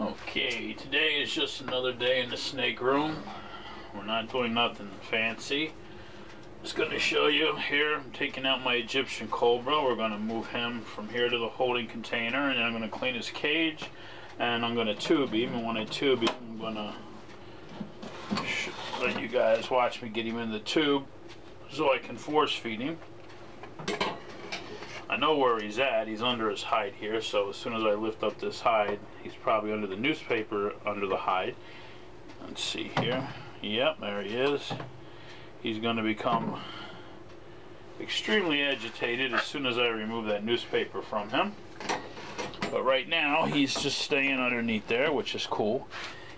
Okay, today is just another day in the snake room. We're not doing nothing fancy. Just going to show you here, I'm taking out my Egyptian cobra. We're going to move him from here to the holding container, and then I'm going to clean his cage, and I'm going to tube him. And when I tube him, I'm going to let you guys watch me get him in the tube so I can force feed him. I know where he's at. He's under his hide here, so as soon as I lift up this hide, he's probably under the newspaper under the hide. Let's see here. Yep, there he is. He's going to become extremely agitated as soon as I remove that newspaper from him. But right now, he's just staying underneath there, which is cool.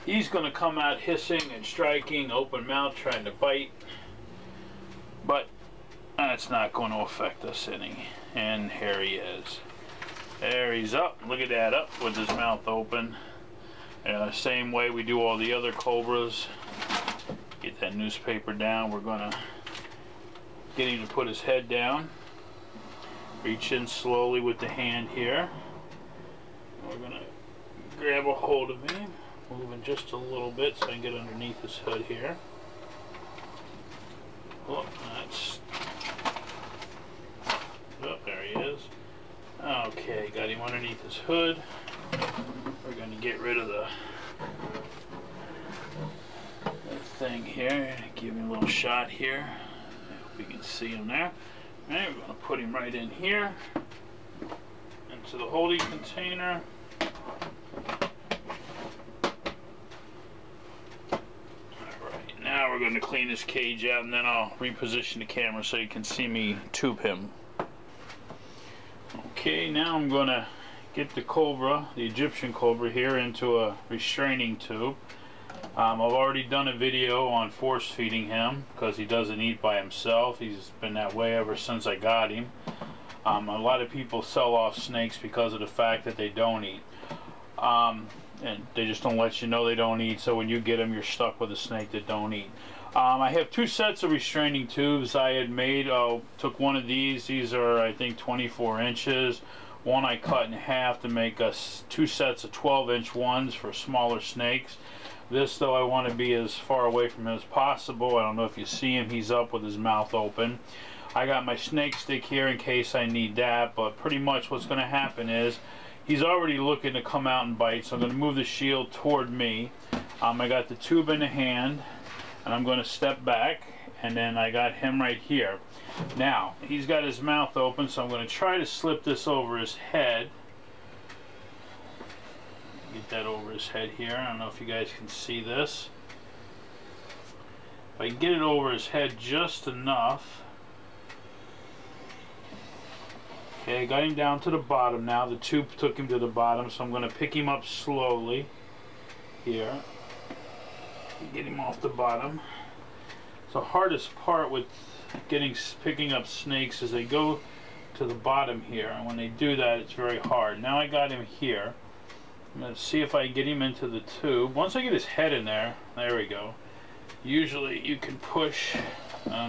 He's going to come out hissing and striking, open mouth, trying to bite. But that's not going to affect us any. And here he is. There he's up. Look at that, up with his mouth open. Same way we do all the other cobras. Get that newspaper down. We're going to get him to put his head down. Reach in slowly with the hand here. We're going to grab a hold of him. Moving just a little bit so I can get underneath his hood here. Look, that's... Oh, there he is. Okay, got him underneath his hood. We're going to get rid of the thing here. Give him a little shot here. I hope you can see him there. Alright, we're going to put him right in here. Into the holding container. Alright, now we're going to clean this cage out, and then I'll reposition the camera so you can see me tube him. Okay, now I'm going to get the cobra, the Egyptian cobra here, into a restraining tube. I've already done a video on force feeding him because he doesn't eat by himself. He's been that way ever since I got him. A lot of people sell off snakes because of the fact that they don't eat. And they just don't let you know they don't eat, so when you get them, you're stuck with a snake that don't eat. I have two sets of restraining tubes I had made. Took one of these. These are, I think, 24 inches. One I cut in half to make us two sets of 12-inch ones for smaller snakes. This, though, I want to be as far away from him as possible. I don't know if you see him. He's up with his mouth open. I got my snake stick here in case I need that, but pretty much what's going to happen is he's already looking to come out and bite, so I'm going to move the shield toward me. I got the tube in the hand, and I'm going to step back, and then I got him right here. Now, he's got his mouth open, so I'm going to try to slip this over his head. Get that over his head here. I don't know if you guys can see this. If I can get it over his head just enough. Okay, I got him down to the bottom now. The tube took him to the bottom, so I'm going to pick him up slowly here. Get him off the bottom. The hardest part with picking up snakes is they go to the bottom here, and when they do that, it's very hard. Now I got him here. I'm going to see if I can get him into the tube. Once I get his head in there, there we go. Usually you can push,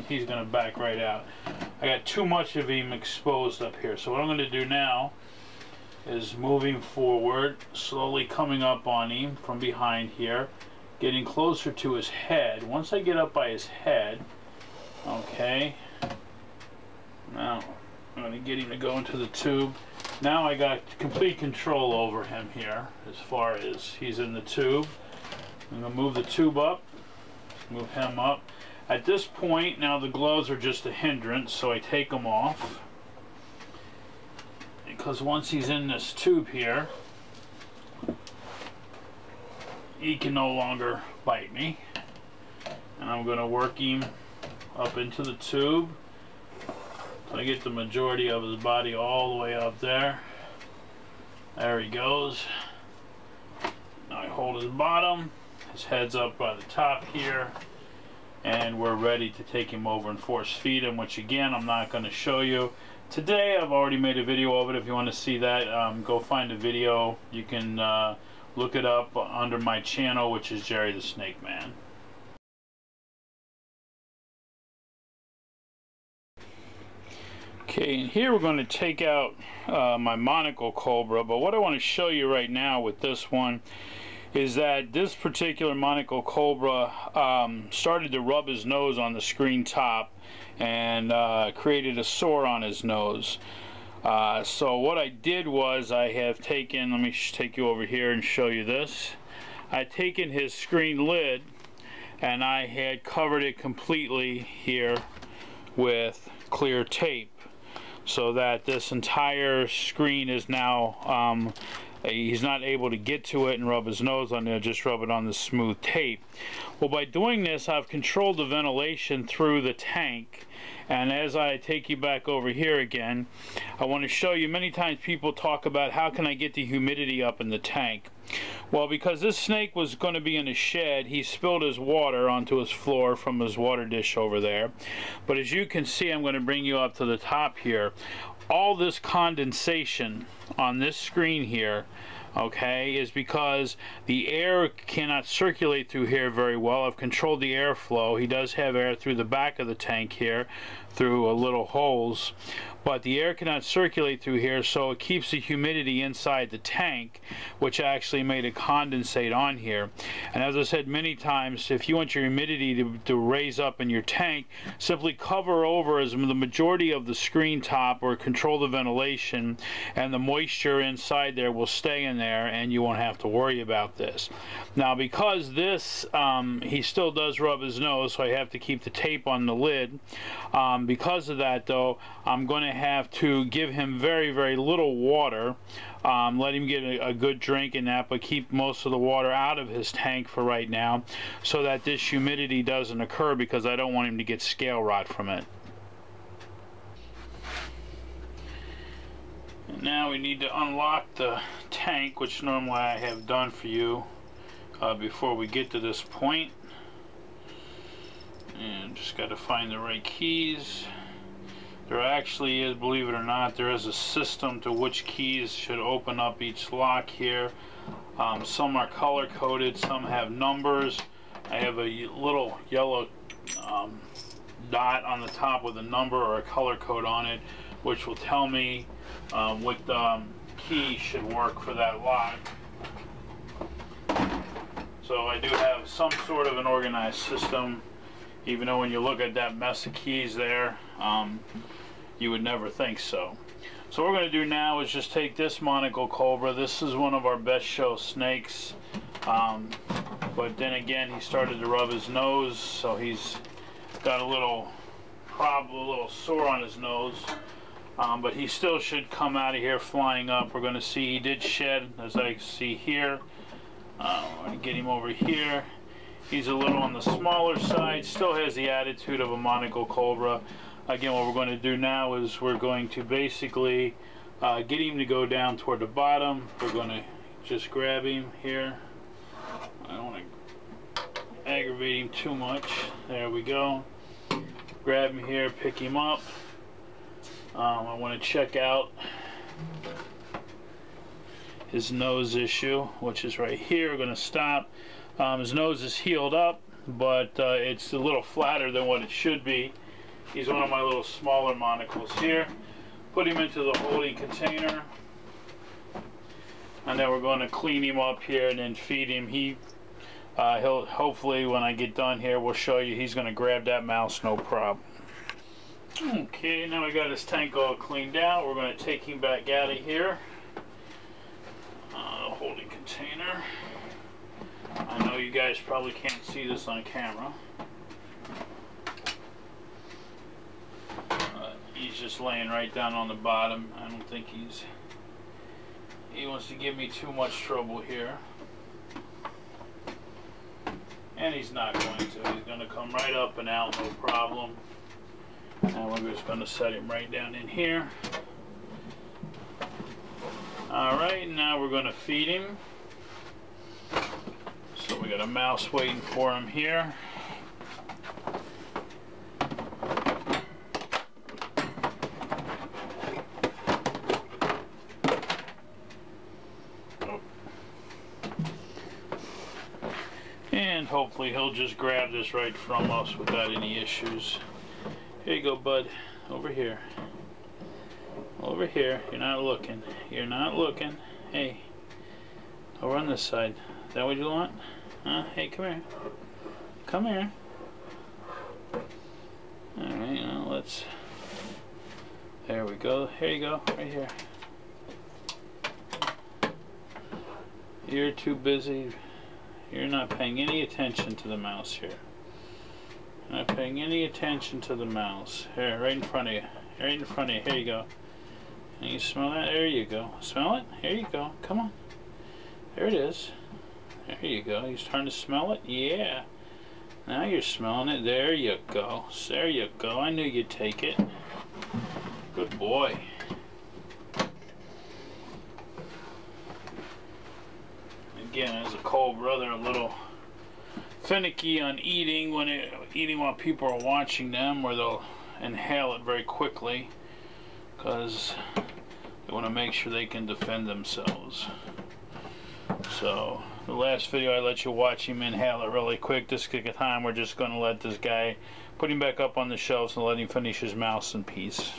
he's going to back right out. I got too much of him exposed up here, so what I'm going to do now is moving forward, slowly coming up on him from behind here, getting closer to his head. Once I get up by his head, okay, now I'm going to get him to go into the tube. Now I got complete control over him here as far as he's in the tube. I'm going to move the tube up, move him up. At this point, now the gloves are just a hindrance, so I take them off. Because once he's in this tube here, he can no longer bite me. And I'm going to work him up into the tube. So I get the majority of his body all the way up there. There he goes. Now I hold his bottom. His head's up by the top here. And we're ready to take him over and force feed him, which again, I'm not going to show you. Today, I've already made a video of it. If you want to see that, go find the video. You can look it up under my channel, which is Jerry the Snake Man. Okay, and here we're going to take out my monocled cobra, but what I want to show you right now with this one is that this particular monocled cobra started to rub his nose on the screen top and created a sore on his nose. So what I did was I have taken, let me take you over here and show you this. I'd taken his screen lid and I had covered it completely here with clear tape, so that this entire screen is now he's not able to get to it and rub his nose on there, just rub it on the smooth tape. Well, by doing this, I've controlled the ventilation through the tank. And as I take you back over here again, I want to show you, many times people talk about how can I get the humidity up in the tank. Well, because this snake was going to be in a shed, he spilled his water onto his floor from his water dish over there. But as you can see, I'm going to bring you up to the top here. All this condensation on this screen here, okay, is because the air cannot circulate through here very well. I've controlled the airflow. He does have air through the back of the tank here, through little holes, but the air cannot circulate through here, so it keeps the humidity inside the tank, which actually made it condensate on here. And as I said many times, if you want your humidity to raise up in your tank, simply cover over as the majority of the screen top, or control the ventilation, and the moisture inside there will stay in there and you won't have to worry about this. Now, because this he still does rub his nose, so I have to keep the tape on the lid. Because of that, though, I'm going to have to give him very, very little water. Let him get a good drink in that, but keep most of the water out of his tank for right now, so that this humidity doesn't occur, because I don't want him to get scale rot from it. And now we need to unlock the tank, which normally I have done for you before we get to this point. And just got to find the right keys. There actually is, believe it or not, there is a system to which keys should open up each lock here. Some are color coded, some have numbers. I have a little yellow dot on the top with a number or a color code on it, which will tell me what key should work for that lock. So I do have some sort of an organized system, even though when you look at that mess of keys there, you would never think so. So what we're going to do now is just take this monocled cobra. This is one of our best show snakes, but then again he started to rub his nose, so he's got a little problem, a little sore on his nose, but he still should come out of here flying up. We're going to see he did shed, as I see here. I'm going to get him over here. He's a little on the smaller side, still has the attitude of a monocled cobra. Again, what we're going to do now is we're going to basically get him to go down toward the bottom. We're going to just grab him here. I don't want to aggravate him too much. There we go. Grab him here, pick him up. I want to check out his nose issue, which is right here. We're going to stop. His nose is healed up, but it's a little flatter than what it should be. He's one of my little smaller monocles here. Put him into the holding container, and then we're going to clean him up here and then feed him. He'll hopefully, when I get done here, we'll show you, he's going to grab that mouse no problem. Okay, now we got his tank all cleaned out. We're going to take him back out of here. Holding container. I know you guys probably can't see this on camera. He's just laying right down on the bottom. I don't think he wants to give me too much trouble here. And he's not going to. He's going to come right up and out, no problem. Now we're just going to set him right down in here. Alright, now we're going to feed him. So we got a mouse waiting for him here. And hopefully he'll just grab this right from us without any issues. Here you go, bud. Over here. Over here. You're not looking. You're not looking. Hey. Over on this side. Is that what you want? Hey, come here. Come here. Alright, now let's... There we go. Here you go. Right here. You're too busy. You're not paying any attention to the mouse here. Not paying any attention to the mouse. Here, right in front of you. Right in front of you. Here you go. Can you smell that? There you go. Smell it? Here you go. Come on. There it is. There you go. You're starting to smell it? Yeah. Now you're smelling it. There you go. There you go. I knew you'd take it. Good boy. Again, as a cobra, they're a little finicky on eating while people are watching them, or they'll inhale it very quickly because they want to make sure they can defend themselves. So the last video I let you watch him inhale it really quick. This time we're just going to let this guy, put him back up on the shelves and let him finish his mouse in peace.